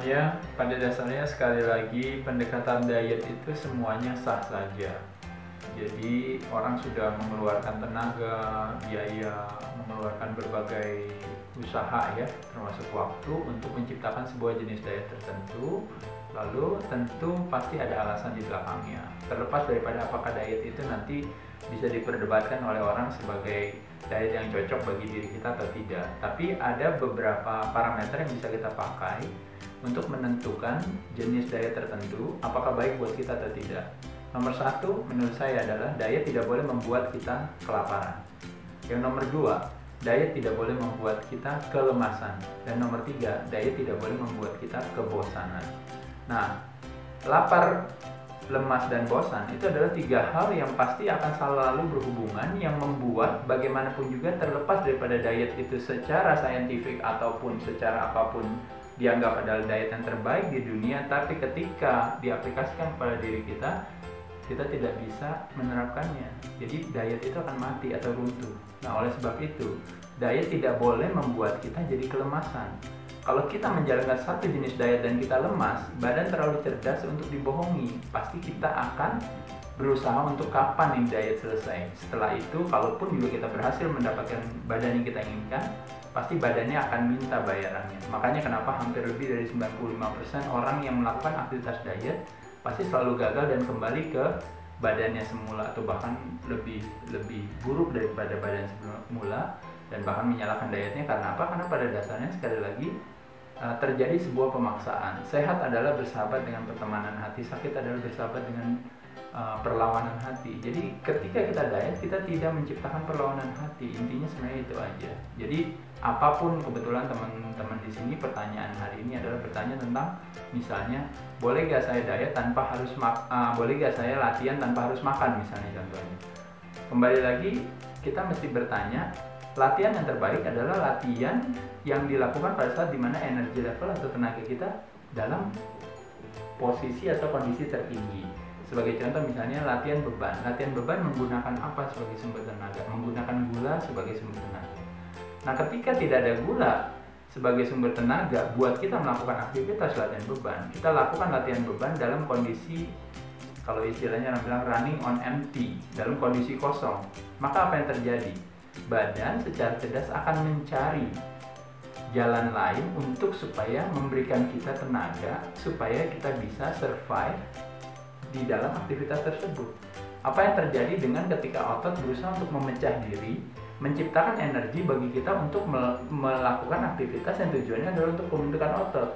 Ya, pada dasarnya sekali lagi pendekatan diet itu semuanya sah saja. Jadi orang sudah mengeluarkan tenaga, biaya, mengeluarkan berbagai usaha ya, termasuk waktu untuk menciptakan sebuah jenis diet tertentu. Lalu tentu pasti ada alasan di belakangnya. Terlepas daripada apakah diet itu nanti bisa diperdebatkan oleh orang sebagai diet yang cocok bagi diri kita atau tidak. Tapi ada beberapa parameter yang bisa kita pakai untuk menentukan jenis diet tertentu apakah baik buat kita atau tidak. Nomor satu menurut saya adalah diet tidak boleh membuat kita kelaparan. Yang nomor dua, diet tidak boleh membuat kita kelemasan. Dan nomor tiga, diet tidak boleh membuat kita kebosanan. Nah, lapar, lemas, dan bosan itu adalah tiga hal yang pasti akan selalu berhubungan, yang membuat bagaimanapun juga terlepas daripada diet itu secara saintifik ataupun secara apapun dianggap adalah diet yang terbaik di dunia, tapi ketika diaplikasikan kepada diri kita tidak bisa menerapkannya. Jadi diet itu akan mati atau runtuh. Nah, oleh sebab itu diet tidak boleh membuat kita jadi kelemasan. Kalau kita menjalankan satu jenis diet dan kita lemas, badan terlalu cerdas untuk dibohongi. Pasti kita akan berusaha untuk kapan ini diet selesai. Setelah itu, kalaupun juga kita berhasil mendapatkan badan yang kita inginkan, pasti badannya akan minta bayarannya. Makanya kenapa hampir lebih dari 95% orang yang melakukan aktivitas diet pasti selalu gagal dan kembali ke badannya semula, atau bahkan lebih buruk daripada badan semula, dan bahkan menyalahkan dietnya. Karena apa? Karena pada dasarnya sekali lagi terjadi sebuah pemaksaan. Sehat adalah bersahabat dengan pertemanan hati, sakit adalah bersahabat dengan perlawanan hati. Jadi ketika kita diet, kita tidak menciptakan perlawanan hati. Intinya sebenarnya itu aja. Jadi apapun, kebetulan teman-teman di sini pertanyaan hari ini adalah bertanya tentang misalnya, boleh gak saya diet tanpa harus boleh gak saya latihan tanpa harus makan misalnya, contohnya. Kembali lagi kita mesti bertanya, latihan yang terbaik adalah latihan yang dilakukan pada saat dimana energi level atau tenaga kita dalam posisi atau kondisi tertinggi. Sebagai contoh misalnya latihan beban. Latihan beban menggunakan apa sebagai sumber tenaga? Menggunakan gula sebagai sumber tenaga. Nah, ketika tidak ada gula sebagai sumber tenaga buat kita melakukan aktivitas latihan beban, kita lakukan latihan beban dalam kondisi, kalau istilahnya orang bilang running on empty, dalam kondisi kosong. Maka apa yang terjadi? Badan secara cerdas akan mencari jalan lain untuk supaya memberikan kita tenaga supaya kita bisa survive di dalam aktivitas tersebut. Apa yang terjadi dengan ketika otot berusaha untuk memecah diri, menciptakan energi bagi kita untuk melakukan aktivitas yang tujuannya adalah untuk pembentukan otot,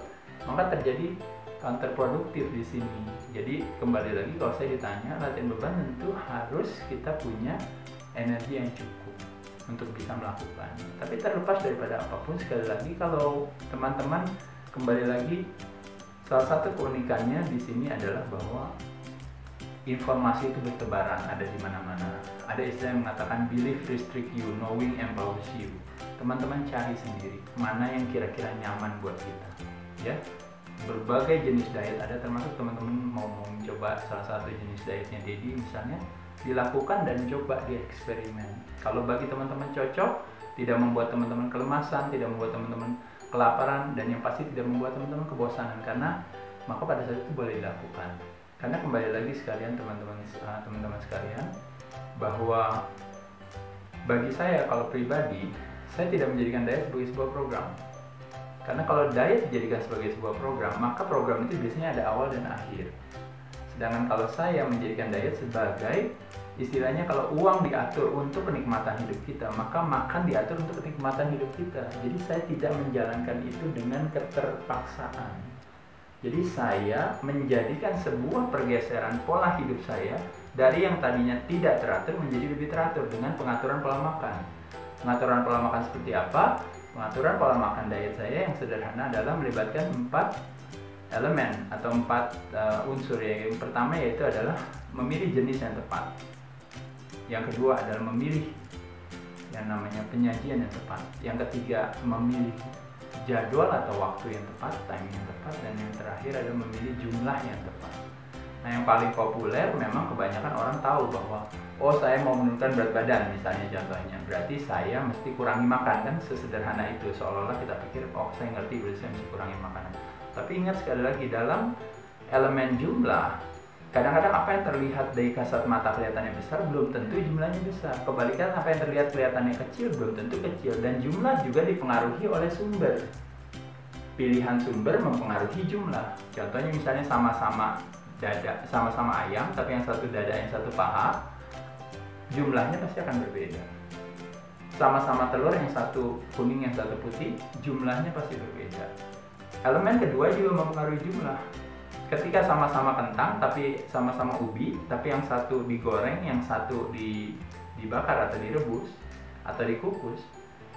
maka terjadi counterproduktif di sini. Jadi kembali lagi, kalau saya ditanya latihan beban, tentu harus kita punya energi yang cukup untuk bisa melakukan. Tapi terlepas daripada apapun, sekali lagi kalau teman-teman kembali lagi, salah satu keunikannya di sini adalah bahwa informasi itu bertebaran, ada di mana-mana. Ada istilah yang mengatakan belief restrict you, knowing empowers you. Teman-teman cari sendiri mana yang kira-kira nyaman buat kita. Ya, berbagai jenis diet ada, termasuk teman-teman mau mencoba salah satu jenis dietnya Dedi misalnya, dilakukan dan coba dieksperimen. Kalau bagi teman-teman cocok, tidak membuat teman-teman kelemasan, tidak membuat teman-teman kelaparan, dan yang pasti tidak membuat teman-teman kebosanan, karena maka pada saat itu boleh dilakukan. Karena kembali lagi sekalian teman-teman sekalian, bahwa bagi saya kalau pribadi, saya tidak menjadikan diet sebagai sebuah program. Karena kalau diet dijadikan sebagai sebuah program, maka program itu biasanya ada awal dan akhir. Sedangkan kalau saya menjadikan diet sebagai istilahnya, kalau uang diatur untuk kenikmatan hidup kita, maka makan diatur untuk kenikmatan hidup kita. Jadi saya tidak menjalankan itu dengan keterpaksaan. Jadi saya menjadikan sebuah pergeseran pola hidup saya dari yang tadinya tidak teratur menjadi lebih teratur dengan pengaturan pola makan. Pengaturan pola makan seperti apa? Pengaturan pola makan diet saya yang sederhana adalah melibatkan 4 elemen atau 4 unsur. Yang pertama yaitu adalah memilih jenis yang tepat. Yang kedua adalah memilih yang namanya penyajian yang tepat. Yang ketiga memilih jadwal atau waktu yang tepat, timing yang tepat, dan yang terakhir adalah memilih jumlah yang tepat. Nah, yang paling populer memang kebanyakan orang tahu bahwa oh, saya mau menurunkan berat badan misalnya, contohnya berarti saya mesti kurangi makan, kan sesederhana itu. Seolah-olah kita pikir oh, saya ngerti, berarti saya mesti kurangi makanan. Tapi ingat sekali lagi, dalam elemen jumlah, kadang-kadang apa yang terlihat dari kasat mata kelihatannya besar belum tentu jumlahnya besar. Kebalikan, apa yang terlihat kelihatannya kecil belum tentu kecil. Dan jumlah juga dipengaruhi oleh sumber. Pilihan sumber mempengaruhi jumlah. Contohnya misalnya sama-sama dada, sama-sama ayam, tapi yang satu dada, yang satu paha, jumlahnya pasti akan berbeda. Sama-sama telur, yang satu kuning, yang satu putih, jumlahnya pasti berbeda. Elemen kedua juga mempengaruhi jumlah. Ketika sama-sama kentang tapi sama-sama ubi, tapi yang satu digoreng, yang satu dibakar atau direbus atau dikukus,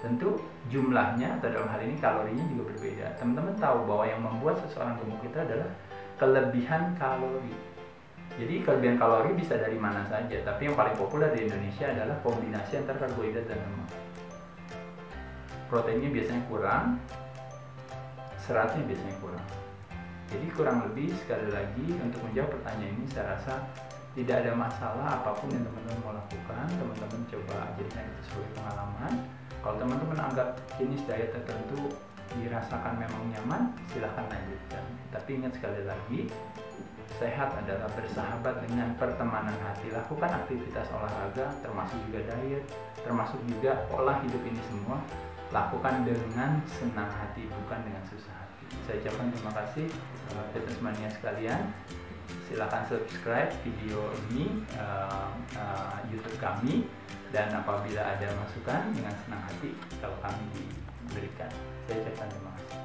tentu jumlahnya atau dalam hal ini kalorinya juga berbeda. Teman-teman tahu bahwa yang membuat seseorang gemuk itu adalah kelebihan kalori. Jadi kelebihan kalori bisa dari mana saja, tapi yang paling populer di Indonesia adalah kombinasi antara karbohidrat dan lemak. Proteinnya biasanya kurang, seratnya biasanya kurang. Jadi kurang lebih, sekali lagi, untuk menjawab pertanyaan ini saya rasa tidak ada masalah apapun yang teman-teman mau lakukan. Teman-teman coba jadikan itu sebagai pengalaman. Kalau teman-teman anggap jenis diet tertentu dirasakan memang nyaman, silahkan lanjutkan. Tapi ingat sekali lagi, sehat adalah bersahabat dengan pertemanan hati. Lakukan aktivitas olahraga, termasuk juga diet, termasuk juga pola hidup ini semua. Lakukan dengan senang hati, bukan dengan susah hati. Saya ucapkan terima kasih fitness mania sekalian. Silakan subscribe video ini YouTube kami, dan apabila ada masukan dengan senang hati kalau kami diberikan. Saya ucapkan terima kasih.